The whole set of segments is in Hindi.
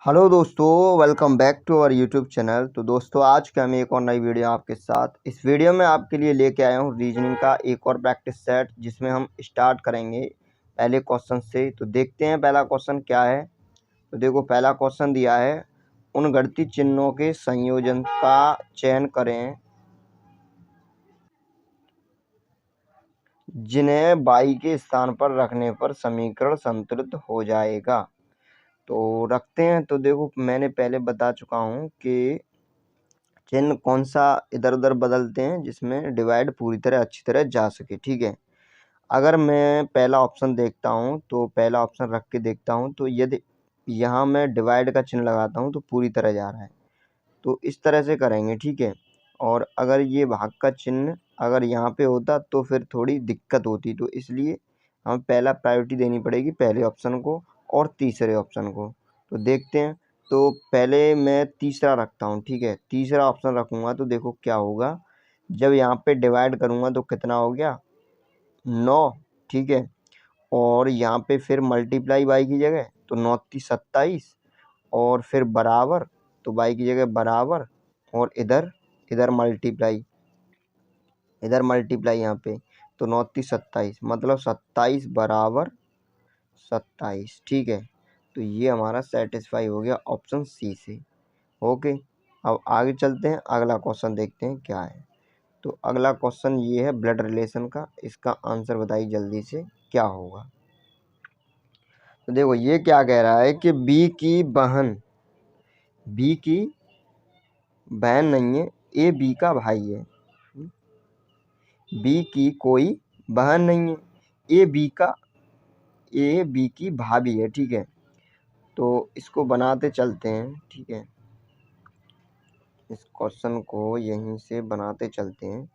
हेलो दोस्तों, welcome back to our YouTube channel. तो दोस्तों, आज का हम एक और नई वीडियो आपके साथ। इस वीडियो में आपके लिए लेके आया हूँ रीजनिंग का एक और प्रैक्टिस सेट, जिसमें हम स्टार्ट करेंगे पहले क्वेश्चन से। तो देखते हैं पहला क्वेश्चन क्या है। तो देखो, पहला क्वेश्चन दिया है, उन घटती चिन्हों के संयोजन का चयन करें जिन्हें बाई के स्थान पर रखने पर समीकरण संतुलित हो जाएगा। तो रखते हैं। तो देखो, मैंने पहले बता चुका हूँ कि चिन्ह कौन सा इधर उधर बदलते हैं जिसमें डिवाइड पूरी तरह अच्छी तरह जा सके। ठीक है, अगर मैं पहला ऑप्शन देखता हूँ तो पहला ऑप्शन रख के देखता हूँ, तो यदि यहाँ मैं डिवाइड का चिन्ह लगाता हूँ तो पूरी तरह जा रहा है, तो इस तरह से करेंगे। ठीक है, और अगर ये भाग का चिन्ह अगर यहाँ पे होता तो फिर थोड़ी दिक्कत होती, तो इसलिए हमें पहला प्रायोरिटी देनी पड़ेगी पहले ऑप्शन को और तीसरे ऑप्शन को। तो देखते हैं। तो पहले मैं तीसरा रखता हूँ। ठीक है, तीसरा ऑप्शन रखूँगा तो देखो क्या होगा। जब यहाँ पे डिवाइड करूँगा तो कितना हो गया, 9। ठीक है, और यहाँ पे फिर मल्टीप्लाई बाई की जगह तो 9 × 27, और फिर बराबर, तो बाई की जगह बराबर, और इधर इधर मल्टीप्लाई, यहाँ पे तो 9 × 27, मतलब 27 बराबर 27। ठीक है, तो ये हमारा सेटिस्फाई हो गया ऑप्शन सी से। ओके, अब आगे चलते हैं, अगला क्वेश्चन देखते हैं क्या है। तो अगला क्वेश्चन ये है ब्लड रिलेशन का। इसका आंसर बताइए जल्दी से क्या होगा। तो देखो, ये क्या कह रहा है कि बी की बहन नहीं है, ए बी का भाई है। बी की कोई बहन नहीं है, ए बी की भाभी है। ठीक है, तो इसको बनाते चलते हैं। ठीक है, इस क्वेश्चन को यहीं से बनाते चलते हैं।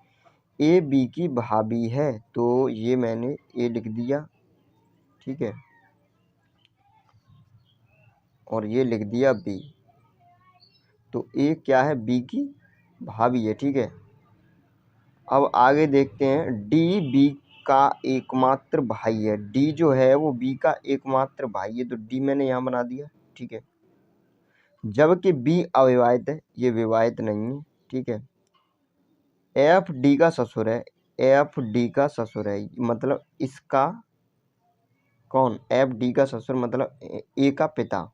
ए बी की भाभी है, तो ये मैंने ए लिख दिया। ठीक है, और ये लिख दिया बी। तो ए क्या है, बी की भाभी है। ठीक है, अब आगे देखते हैं। डी बी का एकमात्र भाई है। डी जो है वो बी का एकमात्र भाई है, तो डी मैंने यहाँ बना दिया। ठीक है, जबकि बी अविवाहित है, ये विवाहित नहीं है। ठीक है, एफ डी का ससुर है। एफ डी का ससुर है, मतलब इसका कौन, एफ डी का ससुर मतलब ए का पिता।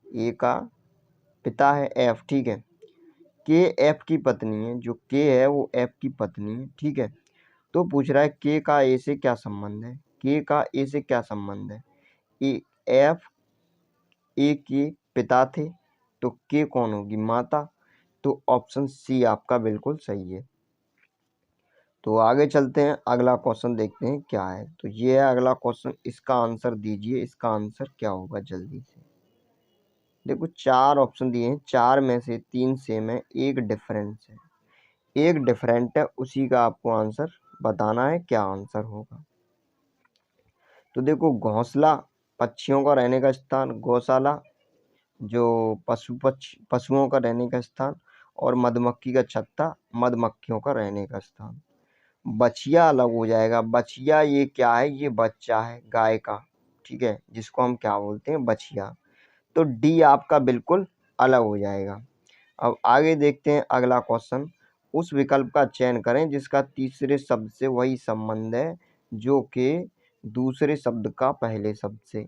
ए का पिता है एफ। ठीक है, के एफ की पत्नी है, जो के है वो एफ की पत्नी है। ठीक है, तो पूछ रहा है के का ए से क्या संबंध है। के का ए से क्या संबंध है, ए एफ ए के पिता थे, तो के कौन होगी, माता। तो ऑप्शन सी आपका बिल्कुल सही है। तो आगे चलते हैं, अगला क्वेश्चन देखते हैं क्या है। तो ये है अगला क्वेश्चन, इसका आंसर दीजिए। इसका आंसर क्या होगा जल्दी से। देखो, 4 ऑप्शन दिए हैं, 4 में से 3 सेम है, एक डिफरेंस है। एक डिफरेंट है, उसी का आपको आंसर बताना है, क्या आंसर होगा। तो देखो, घोंसला पक्षियों का रहने का स्थान, गौशाला जो पशुओं का रहने का स्थान, और मधुमक्खी का छत्ता मधुमक्खियों का रहने का स्थान। बछिया अलग हो जाएगा। बछिया ये क्या है, ये बच्चा है गाय का। ठीक है, जिसको हम क्या बोलते हैं, बछिया। तो डी आपका बिल्कुल अलग हो जाएगा। अब आगे देखते हैं अगला क्वेश्चन। उस विकल्प का चयन करें जिसका तीसरे शब्द से वही संबंध है जो कि दूसरे शब्द का पहले शब्द से।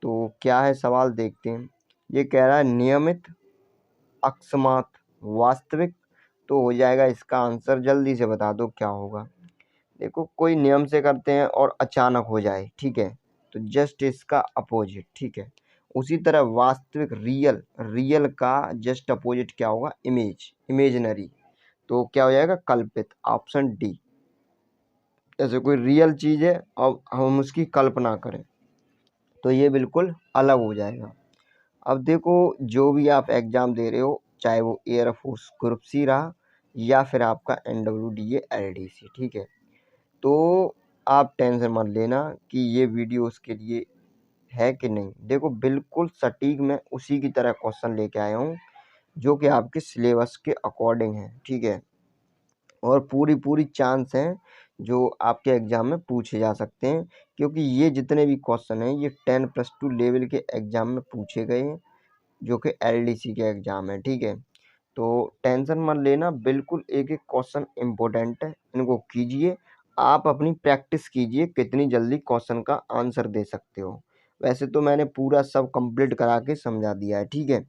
तो क्या है सवाल, देखते हैं। ये कह रहा है नियमित, अकस्मात, वास्तविक। तो हो जाएगा इसका आंसर, जल्दी से बता दो क्या होगा। देखो, कोई नियम से करते हैं और अचानक हो जाए, ठीक है, तो जस्ट इसका अपोजिट। ठीक है, उसी तरह वास्तविक, रियल का जस्ट अपोजिट क्या होगा, इमेजिनरी। तो क्या हो जाएगा, कल्पित, ऑप्शन डी। जैसे कोई रियल चीज़ है और हम उसकी कल्पना करें तो ये बिल्कुल अलग हो जाएगा। अब देखो, जो भी आप एग्ज़ाम दे रहे हो, चाहे वो एयरफोर्स ग्रुप सी रहा या फिर आपका NWDA LDC, ठीक है, तो आप टेंशन मत लेना कि ये वीडियो उसके लिए है कि नहीं। देखो, बिल्कुल सटीक मैं उसी की तरह क्वेश्चन लेके आया हूँ जो कि आपके सिलेबस के अकॉर्डिंग है। ठीक है, और पूरी चांस हैं जो आपके एग्ज़ाम में पूछे जा सकते हैं, क्योंकि ये जितने भी क्वेश्चन हैं ये 10+2 लेवल के एग्ज़ाम में पूछे गए हैं। जो कि एलडीसी के एग्ज़ाम है, ठीक है। तो टेंशन मत लेना, बिल्कुल एक एक क्वेश्चन इम्पोर्टेंट है, इनको कीजिए। आप अपनी प्रैक्टिस कीजिए कितनी जल्दी क्वेश्चन का आंसर दे सकते हो। वैसे तो मैंने पूरा सब कंप्लीट करा के समझा दिया है, ठीक है।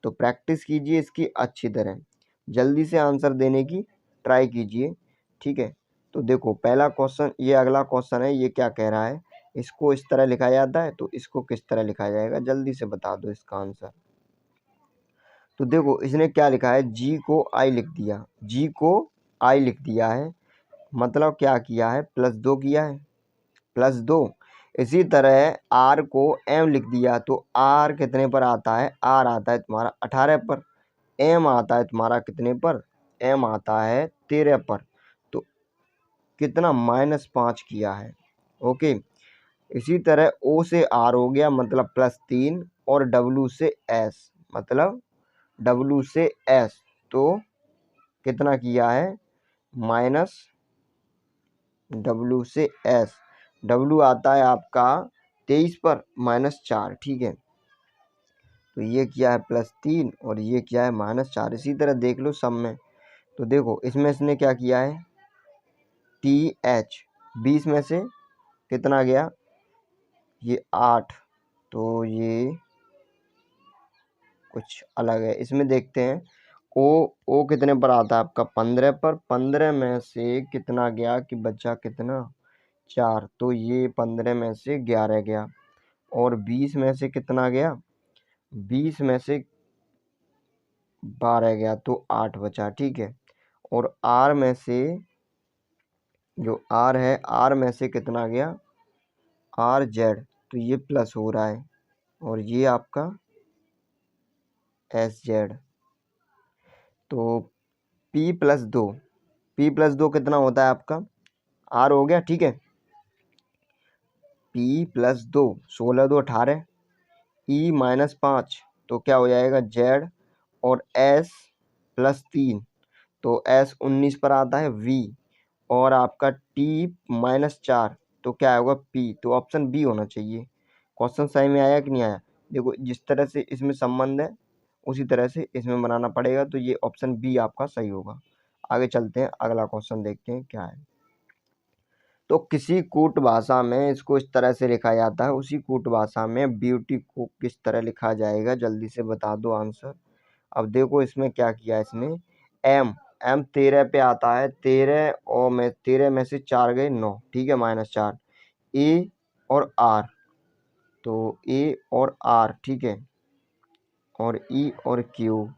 तो प्रैक्टिस कीजिए इसकी अच्छी तरह, जल्दी से आंसर देने की ट्राई कीजिए, ठीक है। तो देखो पहला क्वेश्चन, ये अगला क्वेश्चन है, ये क्या कह रहा है, इसको इस तरह लिखा जाता है तो इसको किस तरह लिखा जाएगा, जल्दी से बता दो इसका आंसर। तो देखो इसने क्या लिखा है, जी को आई लिख दिया, जी को आई लिख दिया है, मतलब क्या किया है, +2 किया है, +2। इसी तरह आर को एम लिख दिया, तो आर कितने पर आता है, आर आता है तुम्हारा 18 पर, एम आता है तुम्हारा कितने पर, एम आता है 13 पर। तो कितना, -5 किया है, ओके। इसी तरह ओ से आर हो गया, मतलब +3, और डब्लू से एस, मतलब डब्लू से एस, तो कितना किया है, माइनस डब्लू से एस, डब्लू आता है आपका 23 पर, -4, ठीक है। तो ये किया है +3 और ये किया है -4। इसी तरह देख लो सब में, तो देखो इसमें इसने क्या किया है, टी एच 20 में से कितना गया, ये 8, तो ये कुछ अलग है। इसमें देखते हैं ओ कितने पर आता है आपका 15 पर, 15 में से कितना गया कि बचा कितना, 4, तो ये 15 में से 11 गया, और 20 में से कितना गया, 20 में से 12 गया, तो 8 बचा, ठीक है। और आर में से, जो आर है, आर में से कितना गया, आर जेड, तो ये प्लस हो रहा है, और ये आपका एस जेड। तो P+2, P+2 कितना होता है आपका, आर हो गया, ठीक है। P+2, 16 2 18, E-5, तो क्या हो जाएगा जेड, और S+3, तो S 19 पर आता है V, और आपका T-4, तो क्या होगा P, तो ऑप्शन बी होना चाहिए। क्वेश्चन सही में आया कि नहीं आया, देखो जिस तरह से इसमें संबंध है उसी तरह से इसमें बनाना पड़ेगा, तो ये ऑप्शन बी आपका सही होगा। आगे चलते हैं, अगला क्वेश्चन देखते हैं क्या है। तो किसी कूट भाषा में इसको इस तरह से लिखा जाता है, उसी कूट भाषा में ब्यूटी को किस तरह लिखा जाएगा, जल्दी से बता दो आंसर। अब देखो इसमें क्या किया इसने, एम 13 पे आता है, 13 और में 13 में से 4 गए 9, ठीक है, -4। ए और आर, तो ए और आर, ठीक है, और ई और क्यू,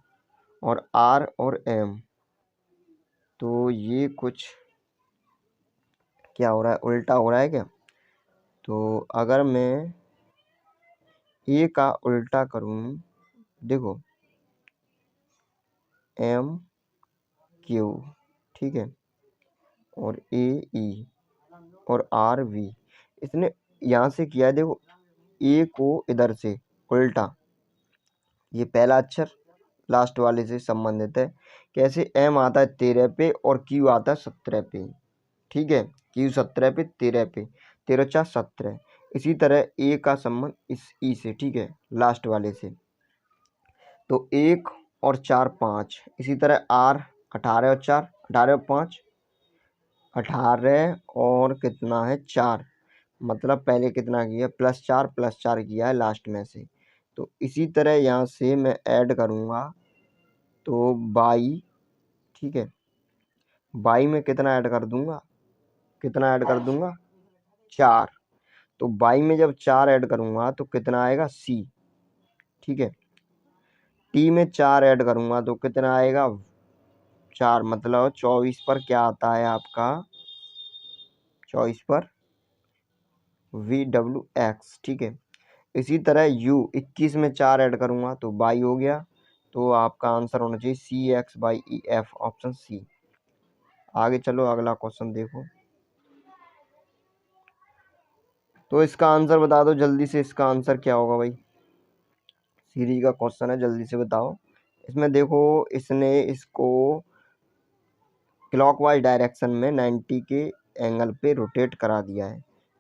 और आर और एम, तो ये कुछ क्या हो रहा है, उल्टा हो रहा है क्या। तो अगर मैं ए का उल्टा करूं, देखो एम क्यू, ठीक है, और ए ई, और आर वी, इसने यहाँ से किया है, देखो ए को इधर से उल्टा, ये पहला अक्षर लास्ट वाले से संबंधित है, कैसे, एम आता है 13 पे और क्यू आता है 17 पे, ठीक है, क्यू 17 पे, 13 पे, 13 4 17। इसी तरह ए का संबंध इस ई से, ठीक है, लास्ट वाले से, तो 1 और 4 5। इसी तरह आर 18 और 4, 18 और 5, 18 और कितना है 4, मतलब पहले कितना किया, +4 किया है लास्ट में से। तो इसी तरह यहाँ से मैं ऐड करूँगा, तो 22, ठीक है, 22 में कितना ऐड कर दूंगा, कितना ऐड कर दूंगा, 4। तो 22 में जब 4 ऐड करूंगा तो कितना आएगा, सी, ठीक है। टी में 4 ऐड करूंगा तो कितना आएगा, 4, मतलब 24 पर क्या आता है आपका, 24 पर VWX, ठीक है। इसी तरह यू 21 में 4 ऐड करूंगा तो 22 हो गया, तो आपका आंसर होना चाहिए CX/EF, ऑप्शन सी। आगे चलो अगला क्वेश्चन देखो, तो इसका आंसर बता दो जल्दी से, इसका आंसर क्या होगा भाई, सीरीज का क्वेश्चन है, जल्दी से बताओ। इसमें देखो इसने इसको क्लॉकवाइज डायरेक्शन में 90 के एंगल पे रोटेट करा दिया है।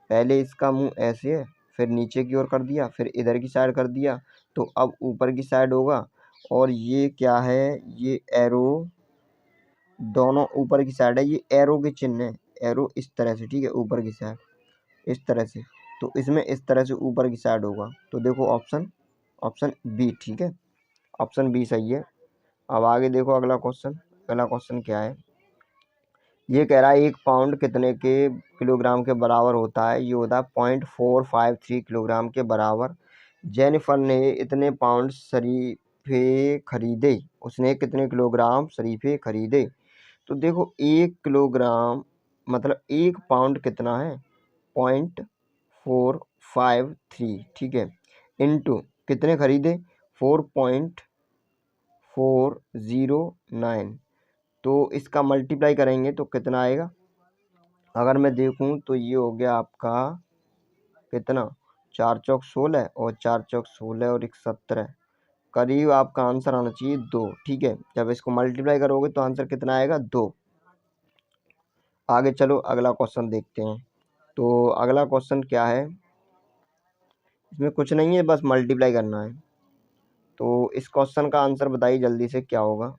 पहले इसका मुंह ऐसे है, फिर नीचे की ओर कर दिया, फिर इधर की साइड कर दिया, तो अब ऊपर की साइड होगा, और ये क्या है, ये एरो दोनों ऊपर की साइड है, ये एरो के चिन्ह है, एरो इस तरह से, ठीक है, ऊपर की साइड इस तरह से, तो इसमें इस तरह से ऊपर की साइड होगा। तो देखो ऑप्शन ऑप्शन बी, ठीक है, ऑप्शन बी सही है। अब आगे देखो अगला क्वेश्चन। अगला क्वेश्चन क्या है, ये कह रहा है 1 पाउंड कितने के किलोग्राम के बराबर होता है। ये होता है 0.453 किलोग्राम के बराबर। जेनिफर ने इतने पाउंड शरीफे खरीदे, उसने कितने किलोग्राम शरीफे खरीदे। तो देखो 1 किलोग्राम मतलब 1 पाउंड कितना है, 0.453, ठीक है, इंटू कितने खरीदे, 4.409, तो इसका मल्टीप्लाई करेंगे तो कितना आएगा। अगर मैं देखूं तो ये हो गया आपका कितना, 4 चौक 16 और 4 चौक 16 और 17, करीब आपका आंसर आना चाहिए 2, ठीक है। जब इसको मल्टीप्लाई करोगे तो आंसर कितना आएगा, 2। आगे चलो अगला क्वेश्चन देखते हैं। तो अगला क्वेश्चन क्या है, इसमें कुछ नहीं है, बस मल्टीप्लाई करना है। तो इस क्वेश्चन का आंसर बताइए जल्दी से क्या होगा।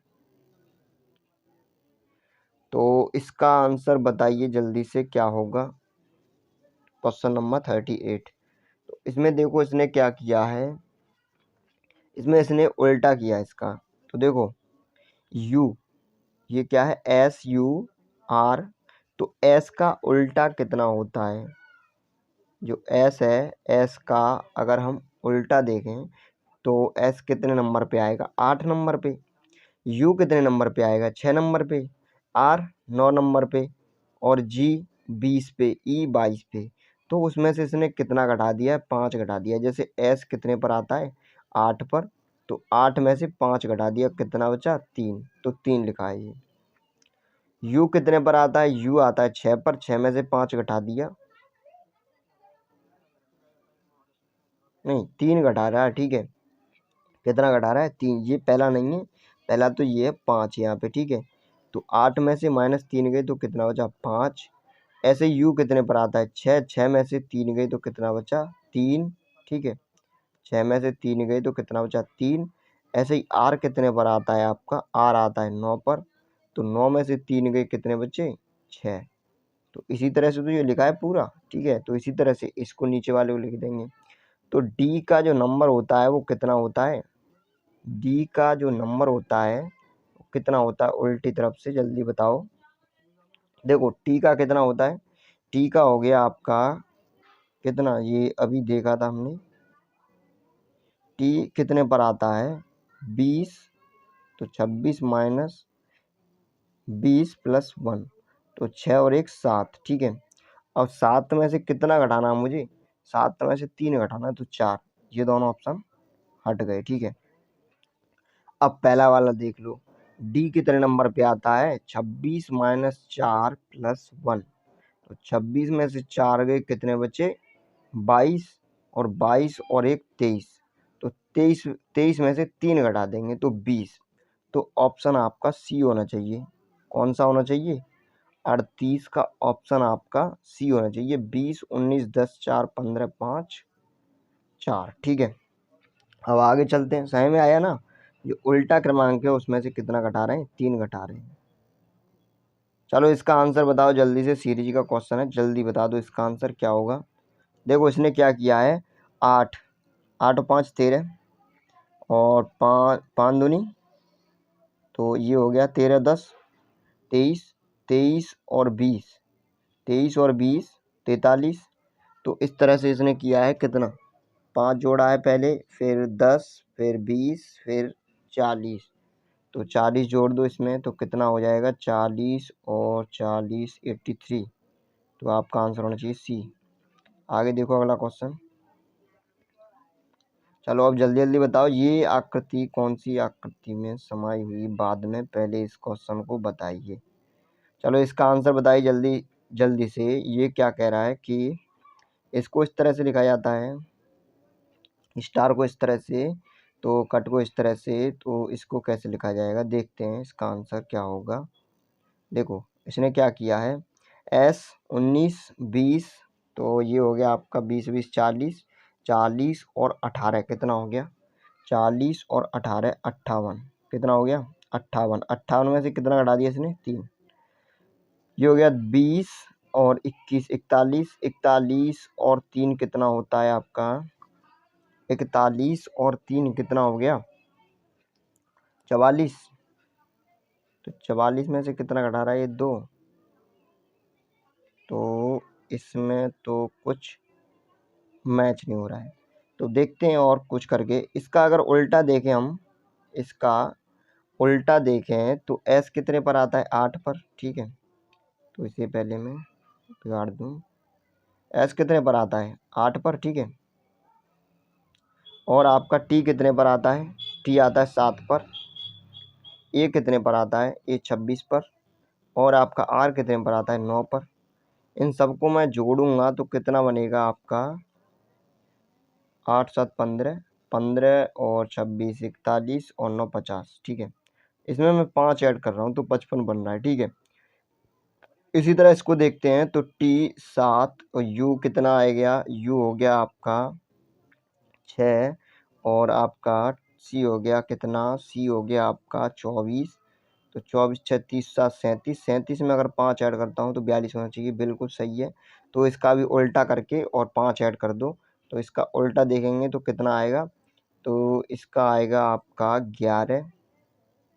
तो इसका आंसर बताइए जल्दी से क्या होगा, क्वेश्चन नंबर 38। तो इसमें देखो इसने क्या किया है, इसमें इसने उल्टा किया इसका। तो देखो u, ये क्या है, SUR, तो s का उल्टा कितना होता है, जो s है, s का अगर हम उल्टा देखें तो s कितने नंबर पे आएगा, 8 नंबर पे। u कितने नंबर पे आएगा, 6 नंबर पे। r 9 नंबर पे, और g 20 पे, e 22 पे। तो उसमें से इसने कितना घटा दिया है, 5 घटा दिया। जैसे s कितने पर आता है, 8 पर, तो 8 में से 5 घटा दिया, कितना बचा, 3, तो 3 लिखा है ये। u कितने पर आता है, u आता है 6 पर, 6 में से 5 घटा दिया, नहीं 3 घटा रहा है, ठीक है, कितना घटा रहा है, 3। ये पहला नहीं है, पहला तो ये है 5 यहाँ पे, ठीक है। तो 8 में से -3 गए तो कितना बचा, 5। ऐसे यू कितने पर आता है, 6, 6 में से 3 गए तो कितना बचा, 3, ठीक है, 6 में से 3 गए तो कितना बचा, 3। ऐसे ही आर कितने पर आता है आपका, आर आता है 9 पर, तो 9 में से 3 गए कितने बचे, 6। तो इसी तरह से तो ये लिखा है पूरा, ठीक है। तो इसी तरह से इसको नीचे वाले को लिख देंगे। तो डी का जो नंबर होता है वो कितना होता है, डी का जो नंबर होता है वो कितना होता है, उल्टी तरफ से जल्दी बताओ। देखो टी का कितना होता है, टी का हो गया आपका कितना, ये अभी देखा था हमने, टी कितने पर आता है, 20, तो 26 माइनस 20 प्लस 1, तो 6 और 1 7, ठीक है। अब 7 में से कितना घटाना है मुझे, 7 में से 3 घटाना है, तो 4। ये दोनों ऑप्शन हट गए, ठीक है। अब पहला वाला देख लो, डी कितने नंबर पे आता है, 26 माइनस 4 प्लस 1, तो 26 में से 4 गए, कितने बचे, 22, और 22 और 1 23, तो 23 में से 3 घटा देंगे तो 20। तो ऑप्शन आपका सी होना चाहिए। कौन सा होना चाहिए, 38 का ऑप्शन आपका सी होना चाहिए। 20 19 10 4 15 5 4, ठीक है। अब आगे चलते हैं, समझ में आया ना। जो उल्टा क्रमांक है उसमें से कितना घटा रहे हैं, 3 घटा रहे हैं। चलो इसका आंसर बताओ जल्दी से, सीरीज का क्वेश्चन है, जल्दी बता दो इसका आंसर क्या होगा। देखो इसने क्या किया है, 8, 8 और 5 13, और 5 दूनी, तो ये हो गया 13 10 23, 23 और 20, 23 और 20 43। तो इस तरह से इसने किया है कितना, 5 जोड़ा है पहले, फिर 10, फिर 20, फिर 40, तो 40 जोड़ दो इसमें तो कितना हो जाएगा, 40 और 40 83। तो आपका आंसर होना चाहिए सी। आगे देखो अगला क्वेश्चन। चलो अब जल्दी जल्दी बताओ, ये आकृति कौन सी आकृति में समाई हुई, बाद में पहले इस क्वेश्चन को बताइए। चलो इसका आंसर बताइए जल्दी जल्दी से। ये क्या कह रहा है कि इसको इस तरह से लिखा जाता है, स्टार को इस तरह से, तो कट को इस तरह से, तो इसको कैसे लिखा जाएगा, देखते हैं इसका आंसर क्या होगा। देखो इसने क्या किया है, S 19 20, तो ये हो गया आपका 20 20 40, 40 और 18 कितना हो गया, 40 और 18 58, कितना हो गया 58। 58 में से कितना घटा दिया इसने 3, ये हो गया 20 और 21 41। 41 और 3 कितना होता है आपका 41 और 3 कितना हो गया 44। तो 44 में से कितना घटा रहा है ये 2, तो इसमें तो कुछ मैच नहीं हो रहा है। तो देखते हैं और कुछ करके, इसका अगर उल्टा देखें हम, इसका उल्टा देखें तो एस कितने पर आता है 8 पर, ठीक है। तो इससे पहले मैं बिगाड़ दूँ, एस कितने पर आता है 8 पर, ठीक है। और आपका टी कितने पर आता है, टी आता है 7 पर। ए कितने पर आता है, ए 26 पर। और आपका आर कितने पर आता है 9 पर। इन सबको मैं जोड़ूंगा तो कितना बनेगा आपका 8 7 15, 15 और 26 41 और 9 50, ठीक है। इसमें मैं 5 ऐड कर रहा हूँ तो 55 बन रहा है, ठीक है। इसी तरह इसको देखते हैं तो टी 7 और यू कितना आ गया, यू हो गया आपका 6 और आपका सी हो गया कितना, सी हो गया आपका 24। तो 24 36 7 37, 37 में अगर 5 ऐड करता हूँ तो 42 होना चाहिए, बिल्कुल सही है। तो इसका भी उल्टा करके और 5 ऐड कर दो, तो इसका उल्टा देखेंगे तो कितना आएगा, तो इसका आएगा आपका 11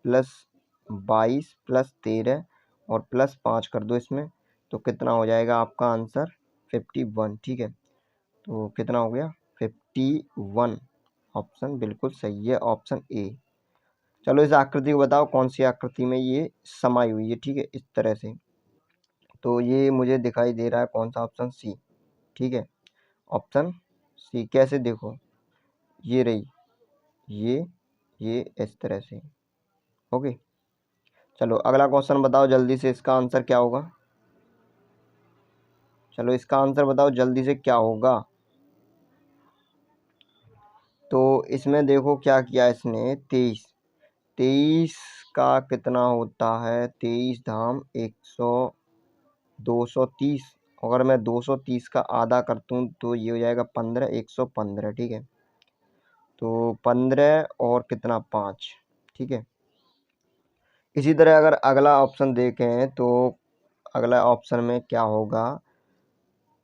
प्लस 22 प्लस 13 और प्लस 5 कर दो इसमें, तो कितना हो जाएगा आपका आंसर 51, ठीक है। तो कितना हो गया 51, ऑप्शन बिल्कुल सही है, ऑप्शन ए। चलो इस आकृति को बताओ कौन सी आकृति में ये समाई हुई है, ठीक है, इस तरह से। तो ये मुझे दिखाई दे रहा है कौन सा, ऑप्शन सी, ठीक है। ऑप्शन सी कैसे देखो, ये रही, ये इस तरह से, ओके। चलो अगला क्वेश्चन बताओ जल्दी से, इसका आंसर क्या होगा। चलो इसका आंसर बताओ जल्दी से क्या होगा। तो इसमें देखो क्या किया इसने, 23, 23 का कितना होता है, 23 धाम 100 230। अगर मैं 230 का आधा करता हूँ तो ये हो जाएगा 15, 115, ठीक है। तो 15 और कितना 5, ठीक है। इसी तरह अगर अगला ऑप्शन देखें तो अगला ऑप्शन में क्या होगा,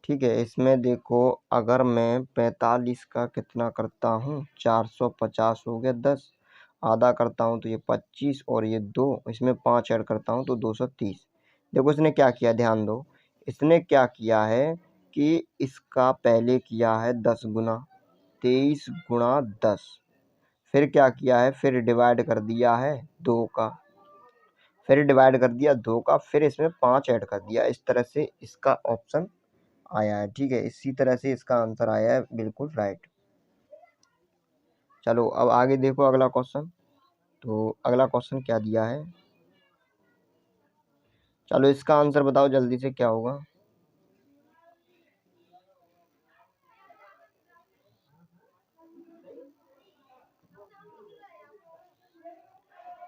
ठीक है। इसमें देखो अगर मैं 45 का कितना करता हूँ 450 हो गया 10, आधा करता हूँ तो ये 25 और ये 2, इसमें 5 ऐड करता हूँ तो 230। देखो इसने क्या किया, ध्यान दो, इसने क्या किया है कि इसका पहले किया है 10 गुना, 23 गुणा 10, फिर क्या किया है, फिर डिवाइड कर दिया है 2 का, फिर डिवाइड कर दिया 2 का, फिर इसमें 5 ऐड कर दिया। इस तरह से इसका ऑप्शन आया है, ठीक है। इसी तरह से इसका आंसर आया है, बिल्कुल राइट। चलो अब आगे देखो अगला क्वेश्चन। तो अगला क्वेश्चन क्या दिया है, चलो इसका आंसर बताओ जल्दी से क्या होगा।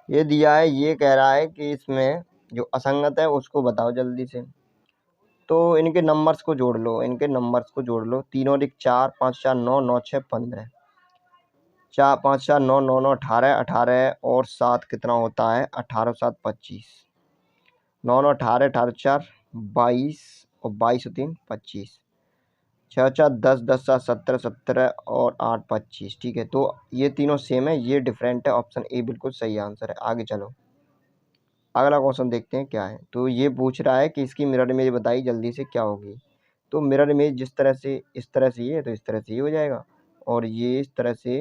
ये दिया है, ये कह रहा है कि इसमें जो असंगत है उसको बताओ जल्दी से। तो इनके नंबर्स को जोड़ लो, इनके नंबर्स को जोड़ लो, 3 और 1 4, 5 4 9, 9 6 15, 4 5 4 9 9 9 18, 18 और 7 कितना होता है 18 7 25, 9 9 18, 18 4 22 और 22 और 3 25, 6 4 10, 10 7 17, 17 और 8 25, ठीक है। तो ये तीनों सेम है, ये डिफरेंट है, ऑप्शन ए बिल्कुल सही आंसर है। आगे चलो अगला क्वेश्चन देखते हैं क्या है। तो ये पूछ रहा है कि इसकी मिरर इमेज बताई जल्दी से क्या होगी। तो मिरर इमेज जिस तरह से, इस तरह से ये है तो इस तरह से ये हो जाएगा, और ये इस तरह से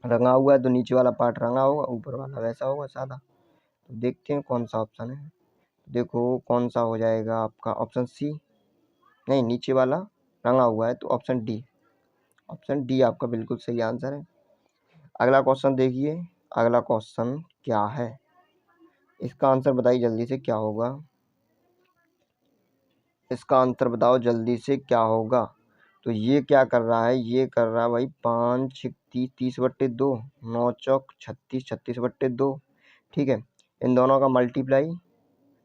रंगा हुआ है तो नीचे वाला पार्ट रंगा होगा, ऊपर वाला वैसा होगा सादा। तो देखते हैं कौन सा ऑप्शन है, देखो कौन सा हो जाएगा आपका, ऑप्शन सी, नहीं नीचे वाला रंगा हुआ है तो ऑप्शन डी, ऑप्शन डी आपका बिल्कुल सही आंसर है। अगला क्वेश्चन देखिए, अगला क्वेश्चन क्या है, इसका आंसर बताइए जल्दी से क्या होगा। इसका आंसर बताओ जल्दी से क्या होगा। तो ये क्या कर रहा है, ये कर रहा है भाई 5 6 30, 30/2, 9 चौक 36, 36/2, ठीक है। इन दोनों का multiply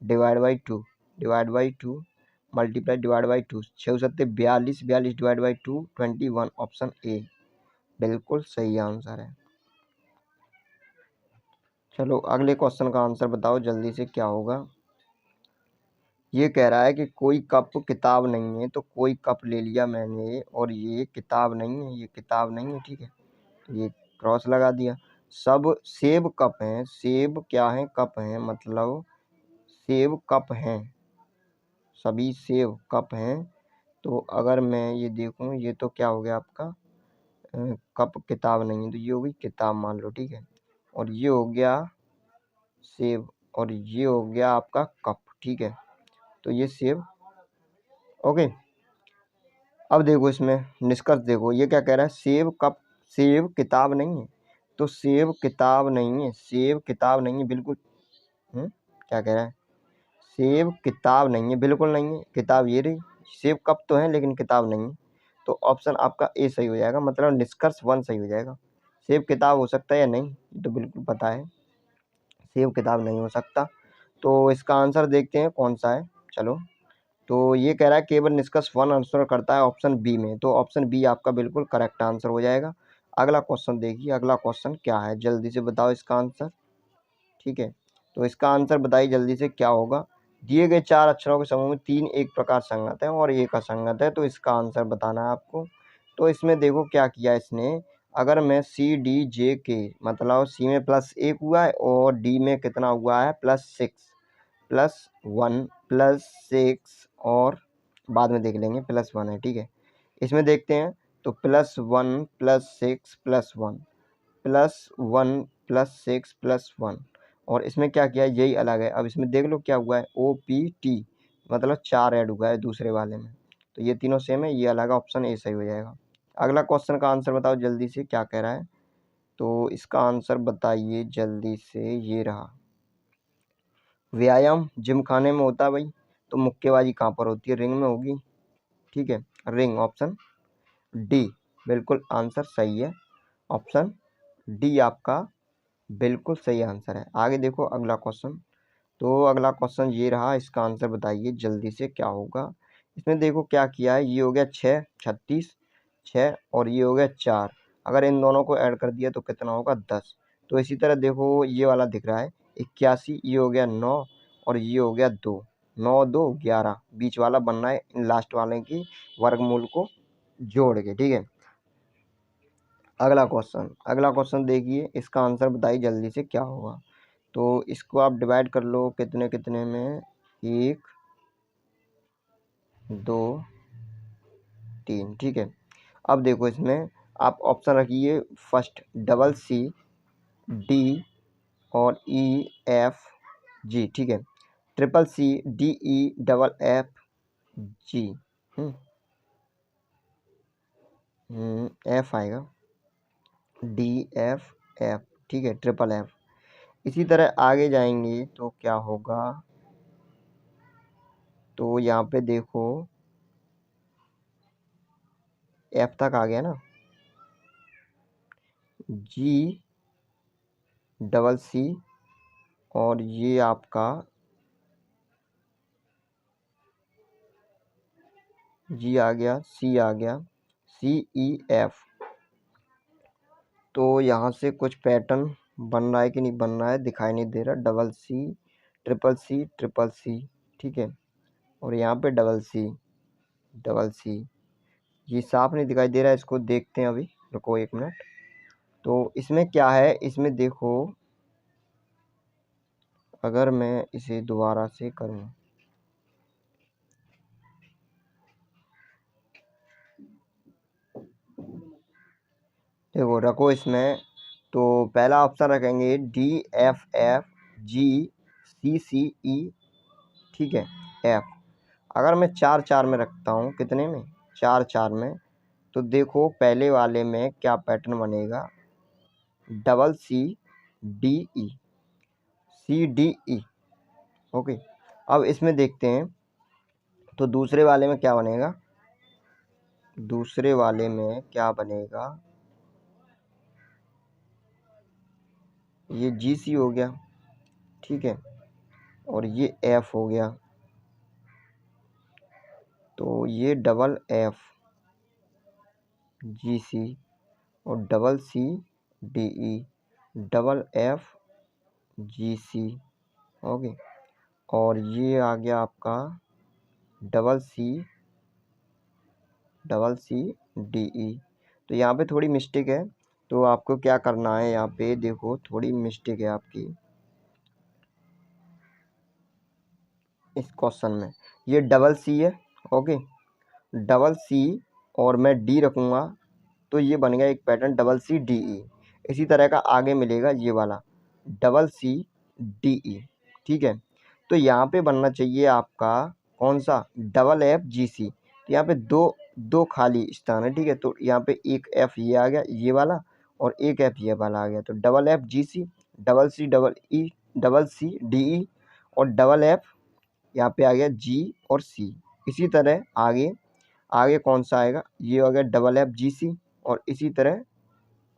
divide by 2, divide by 2 multiply divide by 2, 6 7 42, 42 divide by 2 21, option A बिल्कुल सही आंसर है। चलो अगले क्वेश्चन का आंसर बताओ जल्दी से, क्या होगा। ये कह रहा है कि कोई कप किताब नहीं है, तो कोई कप ले लिया मैंने और ये किताब नहीं है, ये किताब नहीं है, ठीक है, ये क्रॉस लगा दिया। सब सेब कप हैं, सेब क्या है, कप हैं, मतलब सेब कप हैं, सभी सेब कप हैं। तो अगर मैं ये देखूं, ये तो क्या हो गया आपका, कप किताब नहीं है, तो ये हो गई किताब मान लो, ठीक है, और ये हो गया सेब और ये हो गया आपका कप, ठीक है, तो ये सेब। ओके, अब देखो इसमें निष्कर्ष देखो, ये क्या कह रहा है, सेब कप, सेब किताब नहीं है, तो सेब किताब नहीं है, सेब किताब नहीं है बिल्कुल। क्या कह रहा है, सेब किताब नहीं है, बिल्कुल नहीं है, किताब ये रही, सेब कप तो है लेकिन किताब नहीं है, तो ऑप्शन आपका ए सही हो जाएगा, मतलब निष्कर्ष 1 सही हो जाएगा। सेब किताब हो सकता है या नहीं, ये तो बिल्कुल पता है, सेब किताब नहीं हो सकता। तो इसका आंसर देखते हैं कौन सा है। चलो, तो ये कह रहा है केवल निष्कर्ष 1 आंसर करता है ऑप्शन बी में, तो ऑप्शन बी आपका बिल्कुल करेक्ट आंसर हो जाएगा। अगला क्वेश्चन देखिए, अगला क्वेश्चन क्या है, जल्दी से बताओ इसका आंसर, ठीक है, तो इसका आंसर बताइए जल्दी से क्या होगा। दिए गए 4 अक्षरों के समूह में 3 एक प्रकार संगत है और एक असंगत है, तो इसका आंसर बताना है आपको। तो इसमें देखो क्या किया इसने, अगर मैं सी डी जे के, मतलब सी में +1 हुआ है और डी में कितना हुआ है, +6, +1 +6 और बाद में देख लेंगे, +1 है, ठीक है, इसमें देखते हैं। तो +1 +6 +1 +1 +6 +1, और इसमें क्या किया है, यही अलग है। अब इसमें देख लो क्या हुआ है, OPT, मतलब 4 ऐड हुआ है दूसरे वाले में, तो ये तीनों सेम है, ये अलग है, ऑप्शन ए सही हो जाएगा। अगला क्वेश्चन का आंसर बताओ जल्दी से, क्या कह रहा है, तो इसका आंसर बताइए जल्दी से, ये रहा। व्यायाम जिम खाने में होता है भाई, तो मुक्केबाजी कहाँ पर होती है, रिंग में होगी, ठीक है, रिंग, ऑप्शन डी बिल्कुल आंसर सही है, ऑप्शन डी आपका बिल्कुल सही आंसर है। आगे देखो अगला क्वेश्चन, तो अगला क्वेश्चन ये रहा, इसका आंसर बताइए जल्दी से क्या होगा। इसमें देखो क्या किया है, ये हो गया 6 36 6 और ये हो गया 4, अगर इन दोनों को ऐड कर दिया तो कितना होगा, 10। तो इसी तरह देखो ये वाला दिख रहा है 81, ये हो गया 9 और ये हो गया 2, 9 2 11, बीच वाला बनना है इन लास्ट वाले की वर्गमूल को जोड़ के, ठीक है। अगला क्वेश्चन देखिए, इसका आंसर बताइए जल्दी से क्या होगा। तो इसको आप डिवाइड कर लो कितने कितने में, 1 2 3, ठीक है। अब देखो इसमें आप ऑप्शन रखिए, फर्स्ट CC D और EF G, ठीक है, CCC DE FF G, F आएगा, DFF, ठीक है, FFF। इसी तरह आगे जाएंगे तो क्या होगा, तो यहाँ पे देखो F तक आ गया ना, GCC और ये आपका G आ गया, C आ गया, CEF। तो यहाँ से कुछ पैटर्न बन रहा है कि नहीं बन रहा है, दिखाई नहीं दे रहा, CCC ठीक है, और यहाँ पे CCC, ये साफ नहीं दिखाई दे रहा है, इसको देखते हैं अभी, रुको 1 मिनट। तो इसमें क्या है, इसमें देखो अगर मैं इसे दोबारा से करूँ, देखो रखो इसमें, तो पहला ऑप्शन रखेंगे DFFGCCE, ठीक है, F। अगर मैं 4 4 में रखता हूँ, कितने में, 4 4 में, तो देखो पहले वाले में क्या पैटर्न बनेगा, CCDE ओके। अब इसमें देखते हैं, तो दूसरे वाले में क्या बनेगा, दूसरे वाले में क्या बनेगा, ये GC हो गया, ठीक है, और ये F हो गया, तो ये FFGC और CCDE, FFG, GC। ओके, और ये आ गया आपका DE। तो यहाँ पे थोड़ी मिस्टेक है, तो आपको क्या करना है, यहाँ पे देखो थोड़ी मिस्टेक है आपकी इस क्वेश्चन में। ये C है। ओके, C और मैं D रखूँगा तो ये बन गया एक पैटर्न CDE। इसी तरह का आगे मिलेगा ये वाला CDE। ठीक है, तो यहाँ पे बनना चाहिए आपका कौन सा, FGC। तो यहाँ पे दो खाली स्थान है। ठीक है, तो यहाँ पे एक F ये आ गया ये वाला, और एक F ये वाला आ गया। तो FGC, CDE और F यहाँ पे आ गया G और C। इसी तरह आगे कौन सा आएगा, ये हो गया FGC। और इसी तरह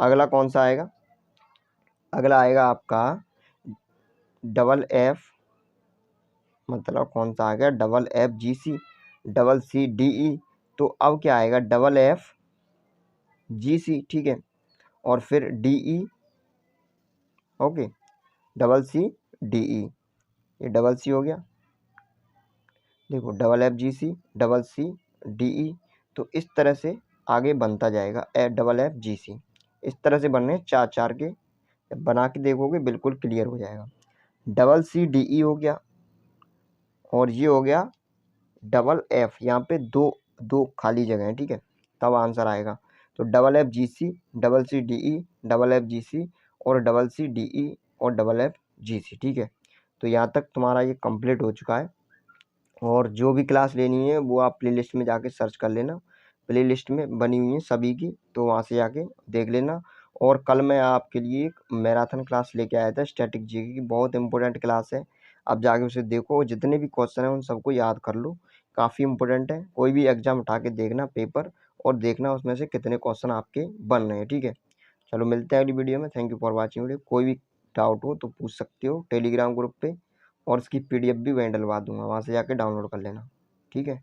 अगला कौन सा आएगा, अगला आएगा आपका F, मतलब कौन सा आ गया FGC, CDE। तो अब क्या आएगा FGC। ठीक है, और फिर DE। ओके, CDE, ये C हो गया। देखो FGC, CDE। तो इस तरह से आगे बनता जाएगा FGC। इस तरह से बनने चार के, बना के देखोगे बिल्कुल क्लियर हो जाएगा। CDE हो गया, और ये हो गया F। यहाँ पे दो खाली जगह है। ठीक है, तब आंसर आएगा। तो FGC, CDE, FGC और CDE और FGC। ठीक है, तो यहाँ तक तुम्हारा ये कंप्लीट हो चुका है। और जो भी क्लास लेनी है वो आप प्लेलिस्ट में जाके सर्च कर लेना, प्लेलिस्ट में बनी हुई है सभी की, तो वहाँ से जाके देख लेना। और कल मैं आपके लिए एक मैराथन क्लास लेके आया था स्टैटिक जीके की, बहुत इंपॉर्टेंट क्लास है। अब जाके उसे देखो, जितने भी क्वेश्चन हैं उन सबको याद कर लो, काफ़ी इंपॉर्टेंट है। कोई भी एग्जाम उठा के देखना पेपर, और देखना उसमें से कितने क्वेश्चन आपके बन रहे हैं। ठीक है, चलो मिलते हैं अगली वीडियो में। Thank you for watching video. कोई भी डाउट हो तो पूछ सकते हो टेलीग्राम ग्रुप पे, और उसकी PDF भी मैं डलवा दूंगा, वहाँ से जाके डाउनलोड कर लेना। ठीक है।